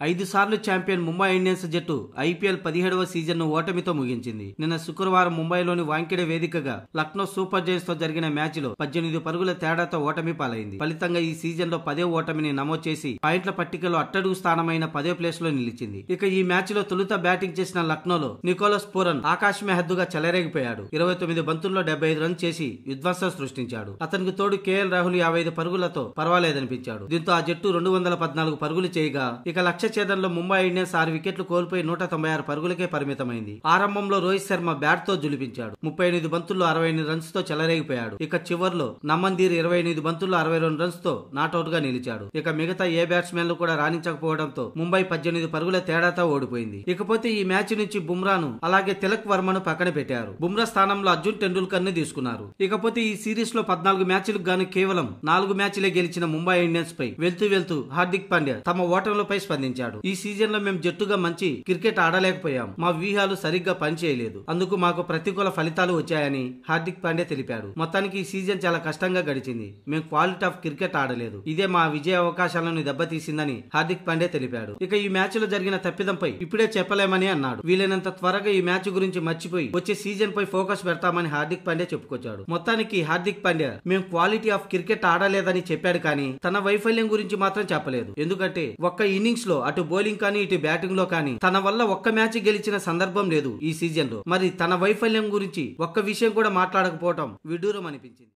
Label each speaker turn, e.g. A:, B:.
A: 5 సార్లు champion Mumbai Indians జట్టు IPL 17వ సీజన్ను ఓటమితో ముగించింది. నిన్న శుక్రవారం ముంబైలోని వాంఖేడే వేదికగా లక్నో సూపర్ జైంట్స్ తో జరిగిన మ్యాచ్లో 18 పరుగుల తేడాతో ఓటమి పాలైంది. ఫలితంగా ఈ సీజన్లో 10వ ఓటమిని నమోదు చేసి పాయింట్ల పట్టికలో అట్టడుగు స్థానమైన 10వ ప్లేస్ లో నిలిచింది. ఇక ఈ మ్యాచ్లో తొలుత బ్యాటింగ్ చేసిన లక్నోలో నికోలస్ పూరన్ ఆకాశమే హద్దుగా చెలరేగిపోయాడు. 29 బంతుల్లో 75 రన్స్ చేసి విధ్వంసం సృష్టించాడు. అతనికి తోడు కేఎల్ రాహుల్ 55 పరుగులతో పర్వాలేదనిపించాడు. దీంతో ఆ జట్టు 214 పరుగులు చేయగా ఇక లక్ష్య ఛేదనలో ముంబై ఇండియన్స్ 6 వికెట్లు కోల్పోయి 196 పరుగులకే పరిమితమైంది. ఆరంభంలో రోహిత్ శర్మ బ్యాట్ తో జులిపించాడు. 38 బంతుల్లో 68 రన్స్ తో చెలరేగిపోయాడు. ఇక చివర్లో నమన్దీర్ 28 బంతుల్లో 62 రన్స్ తో నాట్అవుట్ గా నిలిచాడు. ఇక మిగతా ఏ బ్యాట్స్మెన్లు కూడా రాణించకపోవడంతో ముంబై 18 పరుగుల తేడాతో ఓడిపోయింది. ఇకపోతే ఈ మ్యాచ్ నుంచి బుమ్రాను అలాగే తిలక్ వర్మను పక్కన పెట్టారు. బుమ్రా స్థానంలో అర్జున్ టెండూల్కర్ ని తీసుకున్నారు. ఇకపోతే ఈ సిరీస్ లో 14 మ్యాచ్లకు గాను కేవలం 4 మ్యాచ్లే గెలిచిన ముంబై ఇండియన్స్ పై వెళ్తూ హార్దిక్ పాండ్యా తమ ఓటర్లపై స్పందించాడు. ఈ సీజన్ లో మేము జట్టుగా మంచి క్రికెట్ ఆడలేకపోయాం. మా వ్యూహాలు సరిగ్గా పనిచేయలేదు. అందుకు మాకు ప్రతికూల ఫలితాలు వచ్చాయని హార్దిక్ పాండ్యా తెలిపాడు. మొత్తానికి ఈ సీజన్ చాలా కష్టంగా గడిచింది. మేము క్వాలిటీ ఆఫ్ క్రికెట్ ఆడలేదు. ఇదే మా విజయ అవకాశాలను దెబ్బతీసిందని హార్దిక్ పాండ్యా తెలిపాడు. ఇక ఈ మ్యాచ్ లో జరిగిన తప్పిదంపై ఇప్పుడే చెప్పలేమని అన్నాడు. వీలైనంత త్వరగా ఈ మ్యాచ్ గురించి మర్చిపోయి వచ్చే సీజన్ పై ఫోకస్ పెడతామని హార్దిక్ పాండ్యా చెప్పుకొచ్చాడు. మొత్తానికి హార్దిక్ పాండ్యా మేము క్వాలిటీ ఆఫ్ క్రికెట్ ఆడలేదని చెప్పాడు కానీ తన వైఫల్యం గురించి మాత్రం చెప్పలేదు. ఎందుకంటే ఒక్క ఇన్నింగ్స్ లో అటు బౌలింగ్ కానీ ఇటు బ్యాటింగ్ లో కానీ తన వల్ల ఒక్క మ్యాచ్ గెలిచిన సందర్భం లేదు ఈ సీజన్ లో. మరి తన వైఫల్యం గురించి ఒక్క విషయం కూడా మాట్లాడకపోవటం విడ్డూరం అనిపించింది.